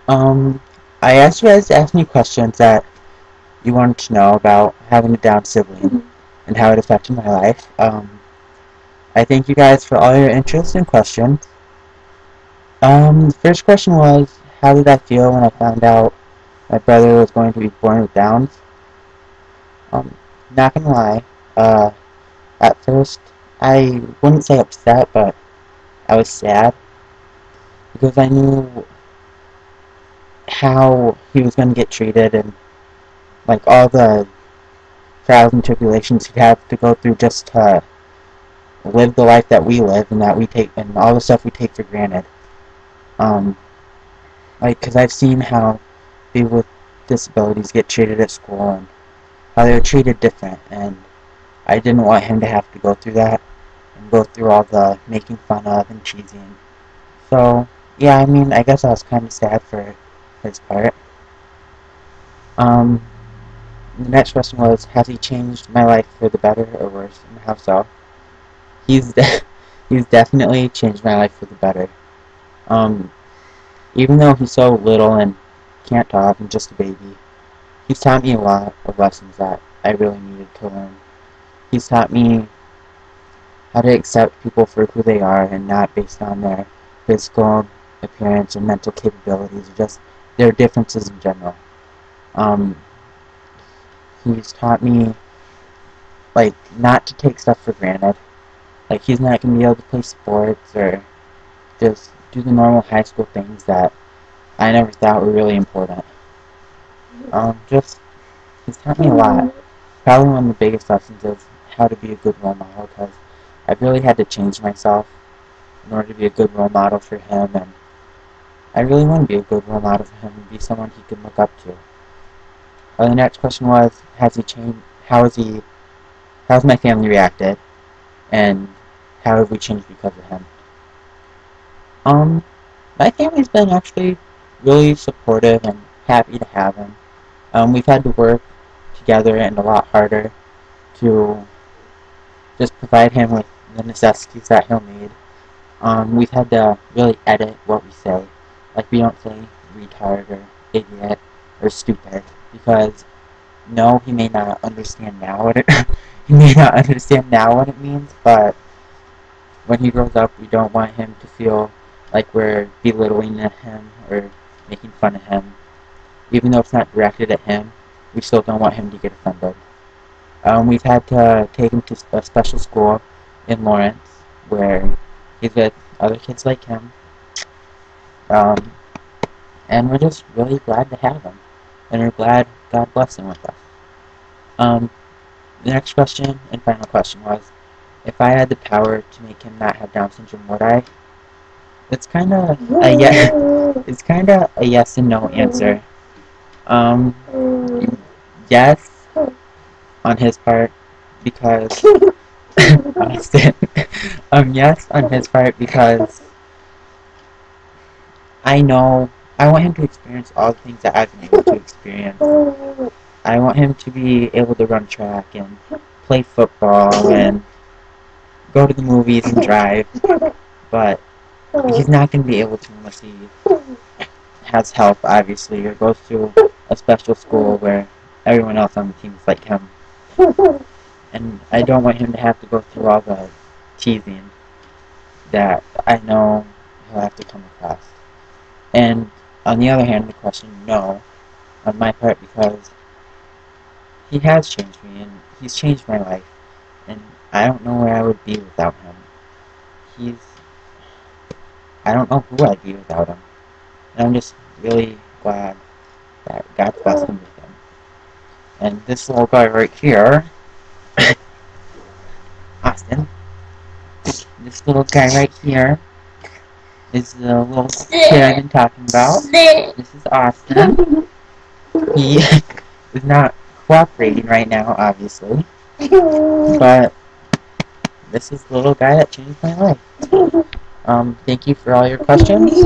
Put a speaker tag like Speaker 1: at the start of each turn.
Speaker 1: Um, I asked you guys to ask me questions that you wanted to know about having a Down sibling and how it affected my life. I thank you guys for all your interest and questions. The first question was, how did I feel when I found out my brother was going to be born with Downs? Um, Not gonna lie, uh, at first I wouldn't say upset, but I was sad because I knew how he was going to get treated and like all the trials and tribulations he'd have to go through just to live the life that we live and that we take and all the stuff we take for granted. Um, because I've seen how people with disabilities get treated at school and how they're treated different, and I didn't want him to have to go through that and go through all the making fun of and teasing. So yeah, I mean, I guess I was kind of sad for his part. Um, the next question was, has he changed my life for the better or worse, and how so? He's he's definitely changed my life for the better. Um, Even though he's so little and can't talk and just a baby, he's taught me a lot of lessons that I really needed to learn. He's taught me how to accept people for who they are and not based on their physical appearance or mental capabilities or just their differences in general. Um, he's taught me like not to take stuff for granted. Like he's not gonna be able to play sports or just do the normal high school things that I never thought were really important. Just he's taught me a lot. Probably one of the biggest lessons is how to be a good role model because I really had to change myself in order to be a good role model for him, and I really want to be a good role model for him and be someone he can look up to. The next question was, has he changed? How's my family reacted, and how have we changed because of him? Um, my family's been actually really supportive and happy to have him. We've had to work together and a lot harder to just provide him with the necessities that he'll need. We've had to really edit what we say. Like we don't say retard or idiot or stupid because no, he may not understand now what it he may not understand now what it means, but when he grows up, we don't want him to feel like we're belittling him or making fun of him. Even though it's not directed at him, we still don't want him to get offended. We've had to take him to a special school in Lawrence where he's with other kids like him. Um, and we're just really glad to have him. And we're glad God blessed him with us. Um, the next question and final question was, if I had the power to make him not have Down syndrome, would I? It's kind of a yes. It's kind of a yes and no answer. Um, yes, on his part because Austin. Yes, on his part because I know I want him to experience all the things that I've been able to experience. I want him to be able to run track and play football and go to the movies and drive, but he's not going to be able to unless he has help, obviously, or goes to a special school where everyone else on the team is like him. And I don't want him to have to go through all the teasing that I know he'll have to come across. And on the other hand, the question, no, on my part, because he has changed me and he's changed my life. And I don't know where I would be without him. He's I don't know who I'd be without him. And I'm just really glad that God blessed him with him. And this little guy right here, Austin, this little guy right here is the little kid I've been talking about. This is Austin. He is not cooperating right now, obviously. But this is the little guy that changed my life. Thank you for all your questions.